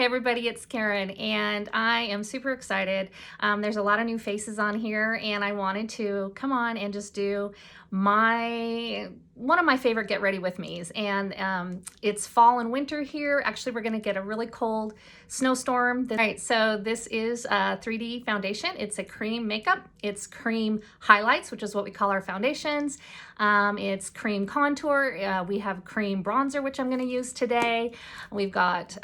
Hey everybody, it's Karen and I am super excited. There's a lot of new faces on here and I wanted to come on and just do one of my favorite get ready with me's, and it's fall and winter here. Actually, we're going to get a really cold snowstorm. All right, so this is a 3D foundation. It's a cream makeup. It's cream highlights, which is what we call our foundations. It's cream contour. We have cream bronzer, which I'm going to use today. We've got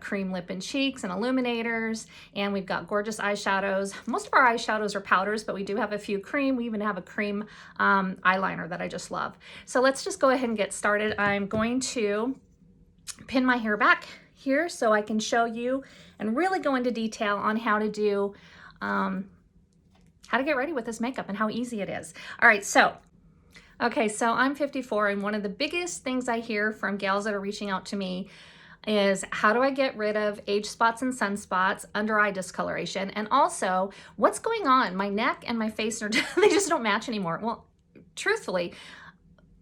cream lip and cheeks and illuminators, and we've got gorgeous eyeshadows. Most of our eyeshadows are powders, but we do have a few cream. We even have a cream eyeliner that I just love. So let's just go ahead and get started. I'm going to pin my hair back here so I can show you and really go into detail on how to do, how to get ready with this makeup and how easy it is. All right, so I'm 54, and one of the biggest things I hear from gals that are reaching out to me is how do I get rid of age spots and sunspots, under eye discoloration, and also what's going on? My neck and my face are they just don't match anymore. Well, truthfully,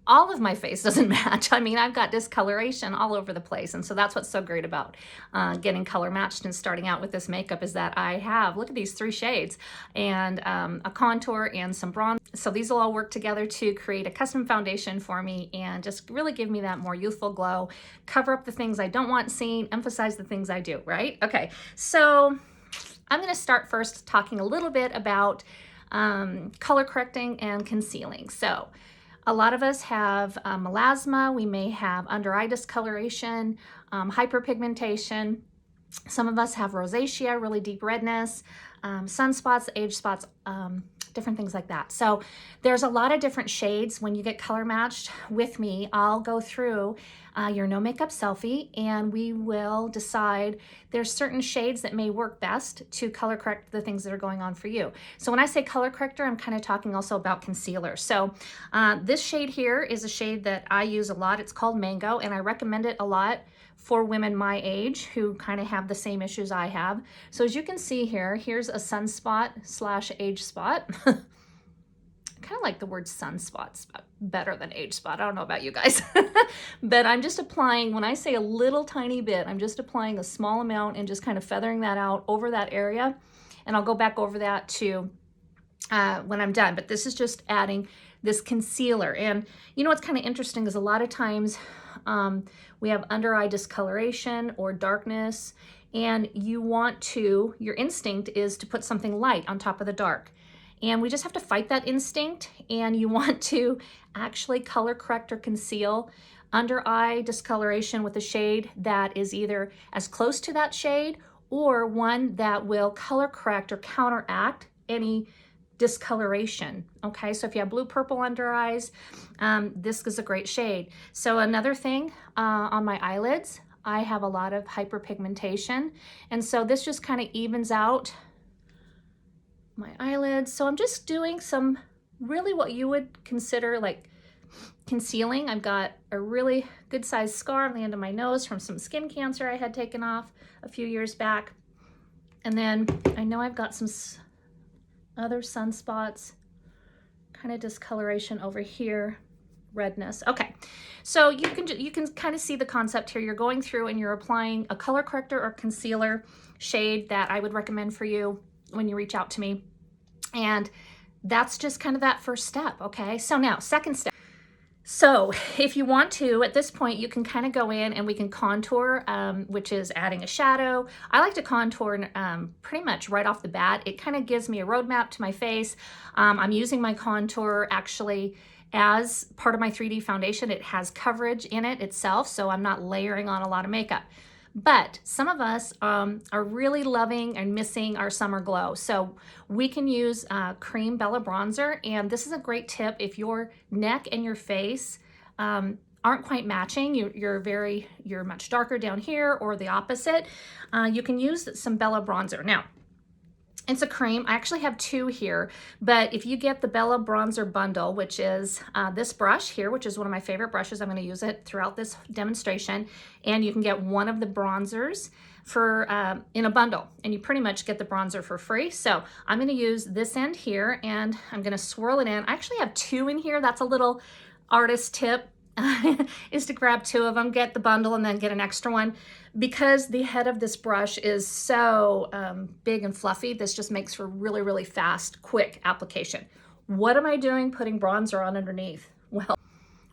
all of my face doesn't match. I mean, I've got discoloration all over the place. And so that's what's so great about getting color matched and starting out with this makeup is that I have, look at these 3 shades, and a contour and some bronze. So these will all work together to create a custom foundation for me and just really give me that more youthful glow, cover up the things I don't want seen, emphasize the things I do, right? Okay, so I'm gonna start first talking a little bit about color correcting and concealing. So a lot of us have melasma. We may have under eye discoloration, hyperpigmentation. Some of us have rosacea, really deep redness, sunspots, age spots, different things like that. So there's a lot of different shades. When you get color matched with me, I'll go through your no makeup selfie and we will decide there's certain shades that may work best to color correct the things that are going on for you. So when I say color corrector, I'm kind of talking also about concealer. So this shade here is a shade that I use a lot. It's called Mango, and I recommend it a lot for women my age who kind of have the same issues I have. So as you can see here, here's a sunspot slash age spot. I kind of like the word sunspots better than age spot. I don't know about you guys, but I'm just applying, when I say a little tiny bit, I'm just applying a small amount and just kind of feathering that out over that area. And I'll go back over that to when I'm done, but this is just adding this concealer. And you know what's kind of interesting is a lot of times we have under eye discoloration or darkness, and your instinct is to put something light on top of the dark. And we just have to fight that instinct, and you want to actually color correct or conceal under eye discoloration with a shade that is either as close to that shade or one that will color correct or counteract any discoloration. Okay, so if you have blue purple under eyes, this is a great shade. So another thing, on my eyelids, I have a lot of hyperpigmentation, and so this just kind of evens out my eyelids. So I'm just doing some really what you would consider like concealing. I've got a really good sized scar on the end of my nose from some skin cancer I had taken off a few years back. And then I know I've got some other sunspots, kind of discoloration over here, redness. Okay, so you can kind of see the concept here. You're going through and you're applying a color corrector or concealer shade that I would recommend for you when you reach out to me. And that's just kind of that first step. Okay, so now second step. So if you want to, at this point, you can kind of go in and we can contour, which is adding a shadow. I like to contour pretty much right off the bat. It kind of gives me a roadmap to my face. I'm using my contour actually as part of my 3D foundation. It has coverage in it itself, so I'm not layering on a lot of makeup. But some of us are really loving and missing our summer glow. So we can use cream Bella bronzer. And this is a great tip if your neck and your face aren't quite matching. You're much darker down here or the opposite. You can use some Bella bronzer. Now, it's a cream. I actually have 2 here, but if you get the Bella Bronzer bundle, which is this brush here, which is one of my favorite brushes, I'm going to use it throughout this demonstration, and you can get one of the bronzers for in a bundle, and you pretty much get the bronzer for free. So I'm going to use this end here, and I'm going to swirl it in. I actually have 2 in here. That's a little artist tip. is to grab 2 of them, get the bundle, and then get an extra one. Because the head of this brush is so big and fluffy, this just makes for really, really fast, quick application. What am I doing putting bronzer on underneath? Well,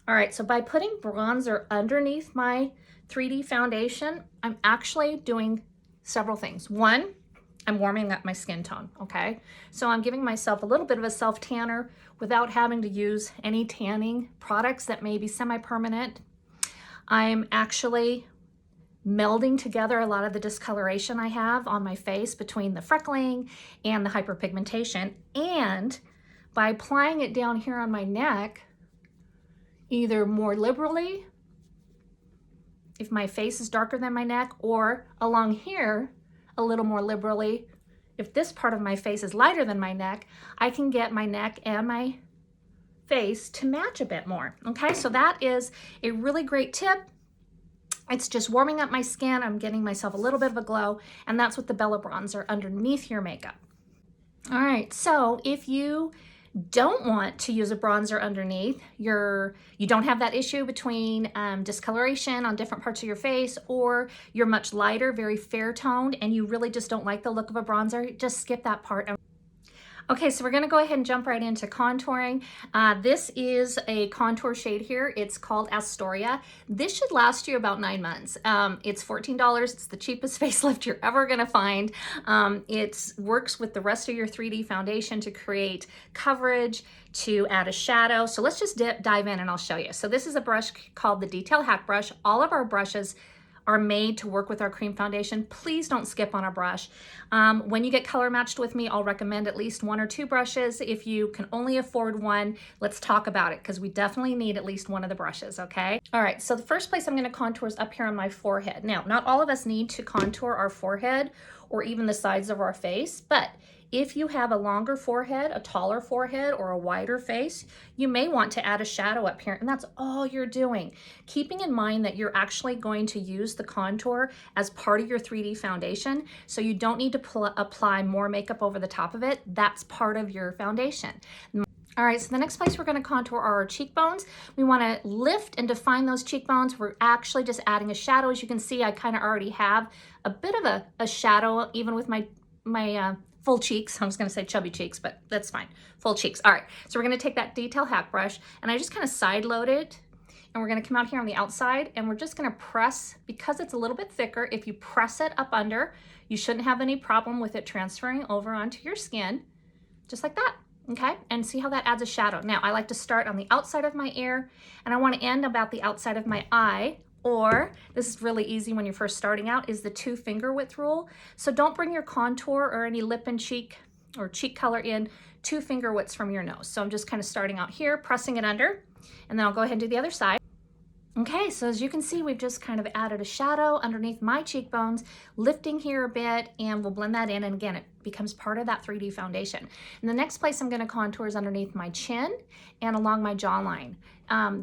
all right, so by putting bronzer underneath my 3D foundation, I'm actually doing several things. One, I'm warming up my skin tone, okay? So I'm giving myself a little bit of a self-tanner without having to use any tanning products that may be semi-permanent. I'm actually melding together a lot of the discoloration I have on my face between the freckling and the hyperpigmentation. And by applying it down here on my neck, either more liberally, if my face is darker than my neck, or along here, a little more liberally, if this part of my face is lighter than my neck, I can get my neck and my face to match a bit more. Okay, so that is a really great tip. It's just warming up my skin. I'm getting myself a little bit of a glow, and that's with the Bella Bronzer underneath your makeup. All right, so if you don't want to use a bronzer underneath, you don't have that issue between discoloration on different parts of your face, or you're much lighter, very fair toned, and you really just don't like the look of a bronzer, just skip that part. Okay, so we're gonna go ahead and jump right into contouring. This is a contour shade here. It's called Astoria. This should last you about 9 months. It's $14. It's the cheapest facelift you're ever gonna find. It works with the rest of your 3D foundation to create coverage, to add a shadow. So let's just dive in and I'll show you. So this is a brush called the Detail Hack Brush. All of our brushes are made to work with our cream foundation. Please don't skip on a brush. When you get color matched with me, I'll recommend at least 1 or 2 brushes. If you can only afford one, let's talk about it, because we definitely need at least 1 of the brushes, okay? All right, so the first place I'm gonna contour is up here on my forehead. Now, not all of us need to contour our forehead or even the sides of our face, but if you have a longer forehead, a taller forehead, or a wider face, you may want to add a shadow up here, and that's all you're doing. Keeping in mind that you're actually going to use the contour as part of your 3D foundation, so you don't need to apply more makeup over the top of it. That's part of your foundation. All right, so the next place we're gonna contour are our cheekbones. We wanna lift and define those cheekbones. We're actually just adding a shadow. As you can see, I kind of already have a bit of a shadow, even with my full cheeks. I was gonna say chubby cheeks, but that's fine. Full cheeks. All right, so we're gonna take that Detail Hack brush, and I just kind of side load it, and we're gonna come out here on the outside, and we're just gonna press, because it's a little bit thicker, if you press it up under, you shouldn't have any problem with it transferring over onto your skin, just like that, okay? And see how that adds a shadow. Now, I like to start on the outside of my ear, and I wanna end about the outside of my eye, or this is really easy when you're first starting out, is the 2 finger width rule. So don't bring your contour or any lip and cheek or cheek color in 2 finger widths from your nose. So I'm just kind of starting out here, pressing it under, and then I'll go ahead and do the other side. Okay, so as you can see, we've just kind of added a shadow underneath my cheekbones, lifting here a bit, and we'll blend that in, and again, it becomes part of that 3D foundation. And the next place I'm gonna contour is underneath my chin and along my jawline.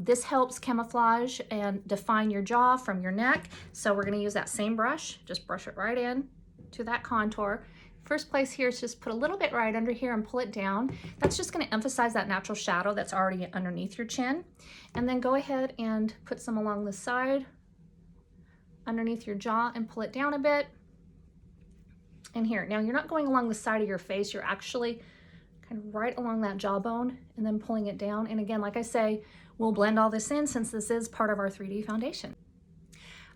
This helps camouflage and define your jaw from your neck, so we're gonna use that same brush, just brush it right in to that contour. First place here is just put a little bit right under here and pull it down. That's just gonna emphasize that natural shadow that's already underneath your chin. And then go ahead and put some along the side, underneath your jaw, and pull it down a bit. And here, now you're not going along the side of your face, you're actually kind of right along that jawbone and then pulling it down. And again, like I say, we'll blend all this in since this is part of our 3D foundation.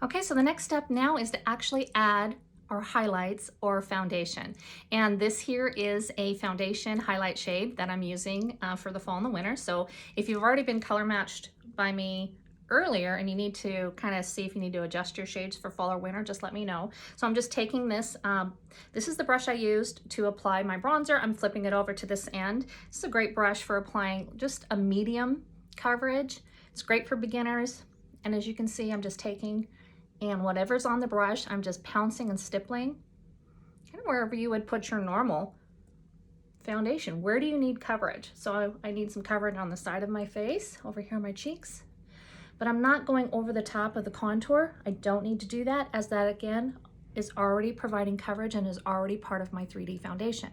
Okay, so the next step now is to actually add our highlights or foundation. And this here is a foundation highlight shade that I'm using for the fall and the winter. So if you've already been color matched by me earlier and you need to kind of see if you need to adjust your shades for fall or winter, just let me know. So I'm just taking this, this is the brush I used to apply my bronzer. I'm flipping it over to this end. This is a great brush for applying just a medium coverage. It's great for beginners. And as you can see, I'm just taking, and whatever's on the brush, I'm just pouncing and stippling, kind of wherever you would put your normal foundation. Where do you need coverage? So I need some coverage on the side of my face, over here on my cheeks, but I'm not going over the top of the contour. I don't need to do that, as that again is already providing coverage and is already part of my 3D foundation.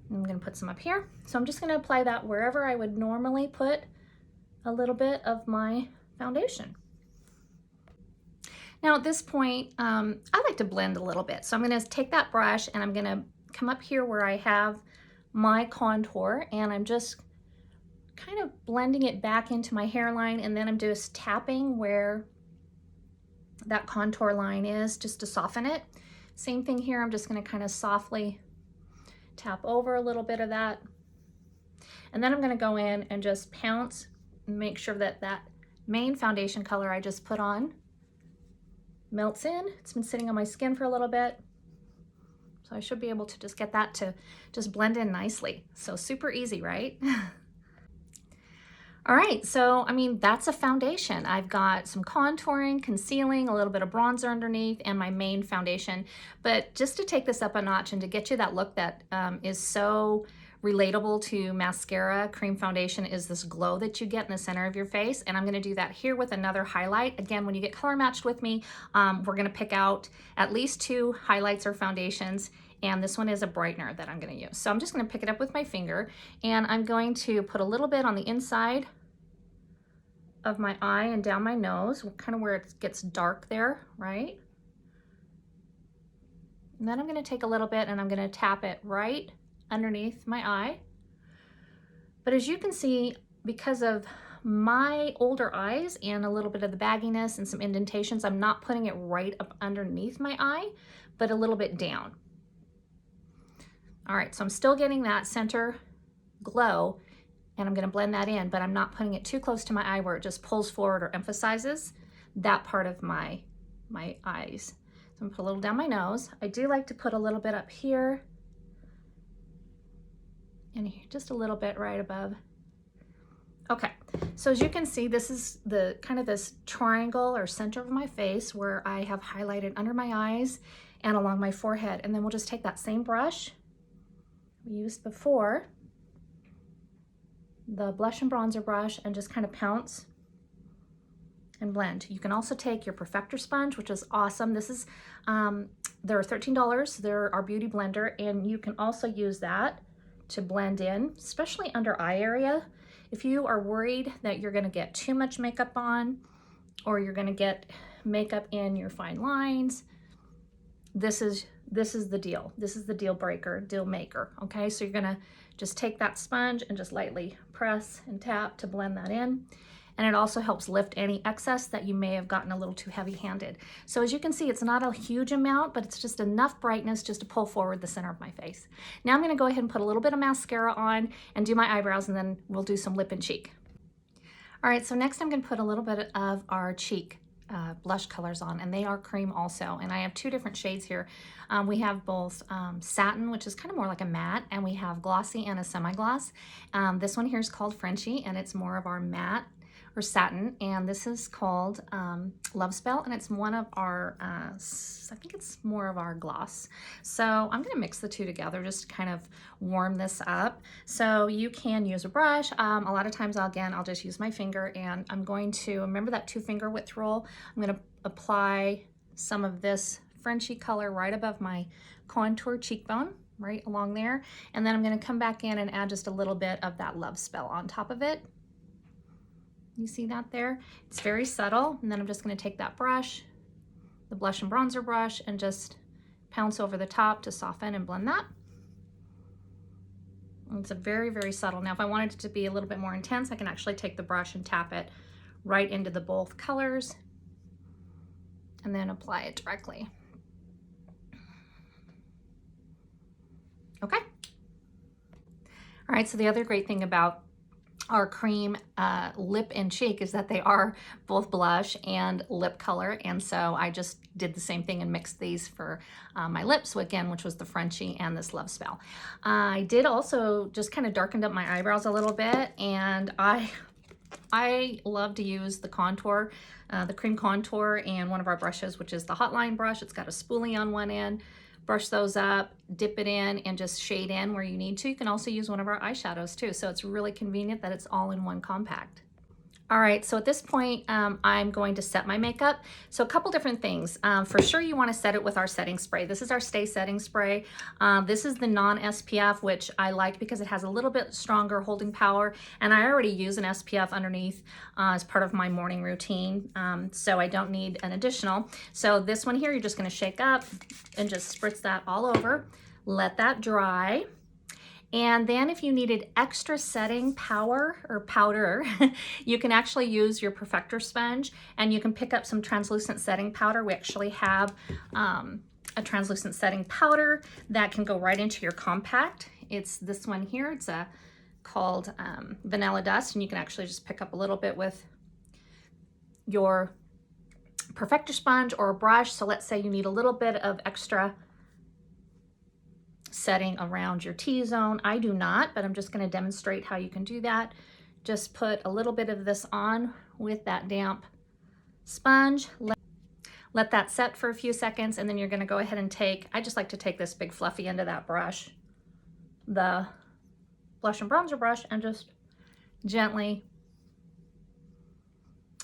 I'm gonna put some up here. So I'm just gonna apply that wherever I would normally put a little bit of my foundation. Now at this point, I like to blend a little bit. So I'm gonna take that brush and I'm gonna come up here where I have my contour, and I'm just kind of blending it back into my hairline, and then I'm just tapping where that contour line is just to soften it. Same thing here, I'm just gonna kind of softly tap over a little bit of that. And then I'm gonna go in and just pounce and make sure that that main foundation color I just put on melts in. It's been sitting on my skin for a little bit, so I should be able to just get that to just blend in nicely. So super easy, right? All right, so I mean, that's a foundation. I've got some contouring, concealing, a little bit of bronzer underneath, and my main foundation. But just to take this up a notch and to get you that look that is so relatable to mascara, cream foundation is this glow that you get in the center of your face. And I'm gonna do that here with another highlight. Again, when you get color matched with me, we're gonna pick out at least 2 highlights or foundations, and this one is a brightener that I'm gonna use. So I'm just gonna pick it up with my finger, and I'm going to put a little bit on the inside of my eye and down my nose, kind of where it gets dark there, right? And then I'm gonna take a little bit and I'm gonna tap it right underneath my eye. But as you can see, because of my older eyes and a little bit of the bagginess and some indentations, I'm not putting it right up underneath my eye, but a little bit down. All right, so I'm still getting that center glow, and I'm gonna blend that in, but I'm not putting it too close to my eye where it just pulls forward or emphasizes that part of my eyes. So I'm gonna put a little down my nose. I do like to put a little bit up here, and just a little bit right above. Okay, so as you can see, this is the kind of this triangle or center of my face where I have highlighted under my eyes and along my forehead. And then we'll just take that same brush we used before, the blush and bronzer brush, and just kind of pounce and blend. You can also take your perfector sponge, which is awesome. This is, they're $13. They're our beauty blender, and you can also use that to blend in, especially under eye area. If you are worried that you're gonna get too much makeup on, or you're gonna get makeup in your fine lines, this is the deal. This is the deal breaker, deal maker, okay? So you're gonna just take that sponge and just lightly press and tap to blend that in. And it also helps lift any excess that you may have gotten a little too heavy-handed. So as you can see, it's not a huge amount, but it's just enough brightness just to pull forward the center of my face. Now I'm gonna go ahead and put a little bit of mascara on and do my eyebrows, and then we'll do some lip and cheek. All right, so next I'm gonna put a little bit of our cheek blush colors on, and they are cream also. And I have 2 different shades here. We have both satin, which is kind of more like a matte, and we have glossy and a semi-gloss. This one here is called Frenchie, and it's more of our matte or satin, and this is called Love Spell, and it's one of our, I think it's more of our gloss. So I'm gonna mix the 2 together just to kind of warm this up. So you can use a brush. A lot of times, I'll just use my finger, and I'm going to, remember that 2-finger width rule? I'm gonna apply some of this Frenchie color right above my contour cheekbone, right along there. And then I'm gonna come back in and add just a little bit of that Love Spell on top of it. You see that there? It's very subtle. And then I'm just gonna take that brush, the blush and bronzer brush, and just pounce over the top to soften and blend that. And it's a very, very subtle. Now, if I wanted it to be a little bit more intense, I can actually take the brush and tap it right into the both colors and then apply it directly. Okay. All right, so the other great thing about our cream lip and cheek is that they are both blush and lip color, and so I just did the same thing and mixed these for my lips again, which was the Frenchie and this Love Spell. I did also just kind of darkened up my eyebrows a little bit, and I love to use the contour, the cream contour, and one of our brushes, which is the Hotline brush. It's got a spoolie on one end. Brush those up, dip it in, and just shade in where you need to. You can also use one of our eyeshadows too, so it's really convenient that it's all in one compact. All right, so at this point, I'm going to set my makeup. So a couple different things. For sure, you want to set it with our setting spray. This is our Stay Setting Spray. This is the non-SPF, which I like because it has a little bit stronger holding power, and I already use an SPF underneath as part of my morning routine, so I don't need an additional. So this one here, you're just going to shake up and just spritz that all over. Let that dry. And then if you needed extra setting power or powder, you can actually use your perfector sponge, and you can pick up some translucent setting powder. We actually have a translucent setting powder that can go right into your compact. It's this one here. It's called Vanilla Dust, and you can actually just pick up a little bit with your perfector sponge or a brush. So let's say you need a little bit of extra setting around your T-zone. I do not, but I'm just going to demonstrate how you can do that. Just put a little bit of this on with that damp sponge. Let that set for a few seconds, and then you're going to go ahead and take, I just like to take this big fluffy end of that brush, the blush and bronzer brush, and just gently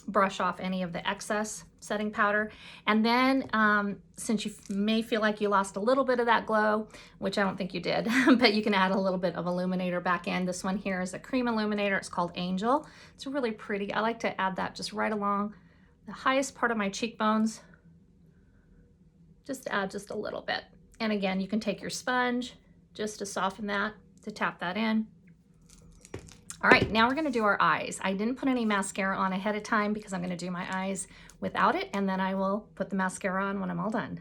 brush off any of the excess setting powder. And then since you may feel like you lost a little bit of that glow, which I don't think you did, but you can add a little bit of illuminator back in. This one here is a cream illuminator. It's called Angel. It's really pretty. I like to add that just right along the highest part of my cheekbones. Just add just a little bit. And again, you can take your sponge just to soften that, to tap that in. All right, now we're gonna do our eyes. I didn't put any mascara on ahead of time because I'm gonna do my eyes without it, and then I will put the mascara on when I'm all done.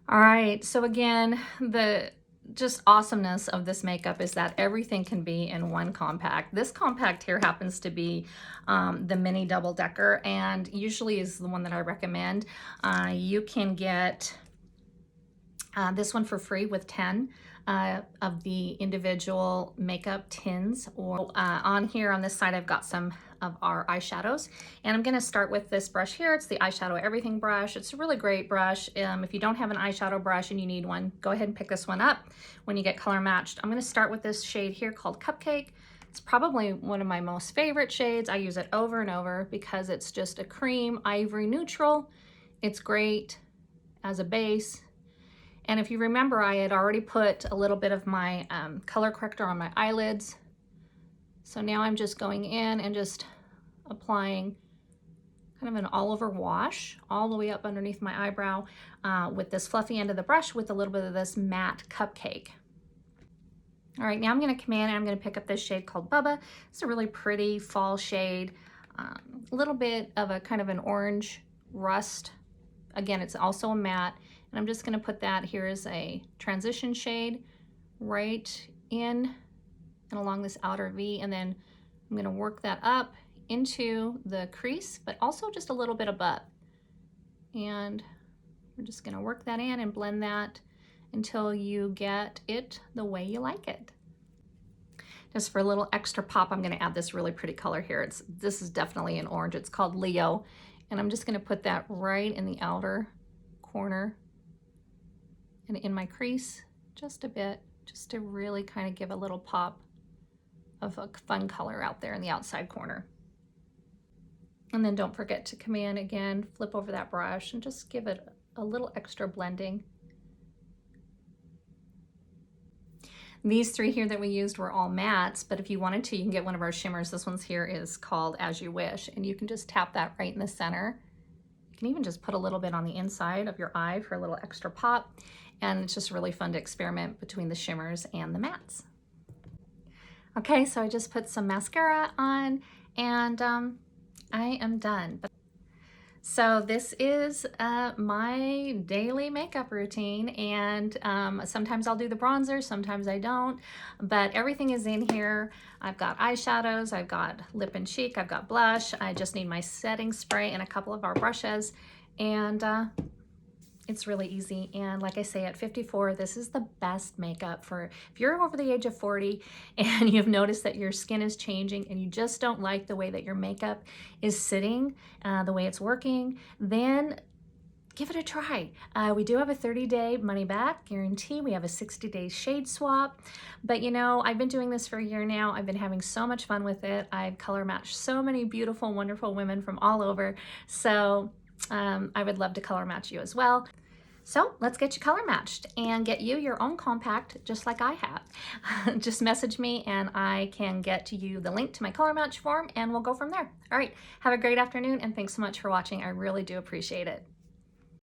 All right, so again, the just awesomeness of this makeup is that everything can be in one compact. This compact here happens to be the mini double decker, and usually is the one that I recommend. You can get this one for free with 10 of the individual makeup tins, or on here on this side I've got some of our eyeshadows, and I'm going to start with this brush here. It's the Eyeshadow Everything brush. It's a really great brush. If you don't have an eyeshadow brush and you need one, go ahead and pick this one up when you get color matched. I'm going to start with this shade here called Cupcake. It's probably one of my most favorite shades. I use it over and over because it's just a cream ivory neutral. It's great as a base. And if you remember, I had already put a little bit of my color corrector on my eyelids. So now I'm just going in and just applying kind of an all-over wash all the way up underneath my eyebrow with this fluffy end of the brush with a little bit of this matte Cupcake. All right, now I'm gonna come in and I'm gonna pick up this shade called Bubba. It's a really pretty fall shade, a little bit of a kind of an orange rust. Again, it's also a matte. And I'm just going to put that here as a transition shade right in and along this outer V, and then I'm going to work that up into the crease, but also just a little bit above. And we're just going to work that in and blend that until you get it the way you like it. Just for a little extra pop, I'm going to add this really pretty color here. This is definitely an orange. It's called Leo, and I'm just going to put that right in the outer corner and in my crease just a bit, just to really kind of give a little pop of a fun color out there in the outside corner. And then don't forget to come in again, flip over that brush and just give it a little extra blending. These three here that we used were all mattes, but if you wanted to, you can get one of our shimmers. This one's here is called As You Wish, and you can just tap that right in the center. You can even just put a little bit on the inside of your eye for a little extra pop. And it's just really fun to experiment between the shimmers and the mattes. Okay, so I just put some mascara on, and I am done. So this is my daily makeup routine, and sometimes I'll do the bronzer, sometimes I don't, but everything is in here. I've got eyeshadows, I've got lip and cheek, I've got blush. I just need my setting spray and a couple of our brushes, and it's really easy. And like I say, at 54, this is the best makeup for if you're over the age of 40 and you've noticed that your skin is changing and you just don't like the way that your makeup is sitting, the way it's working, then give it a try. We do have a 30-day money-back guarantee. We have a 60-day shade swap. But you know, I've been doing this for a year now. I've been having so much fun with it. I've color matched so many beautiful, wonderful women from all over. So I would love to color match you as well. So let's get you color matched and get you your own compact just like I have. Just message me and I can get to you the link to my color match form and we'll go from there. All right, have a great afternoon and thanks so much for watching. I really do appreciate it.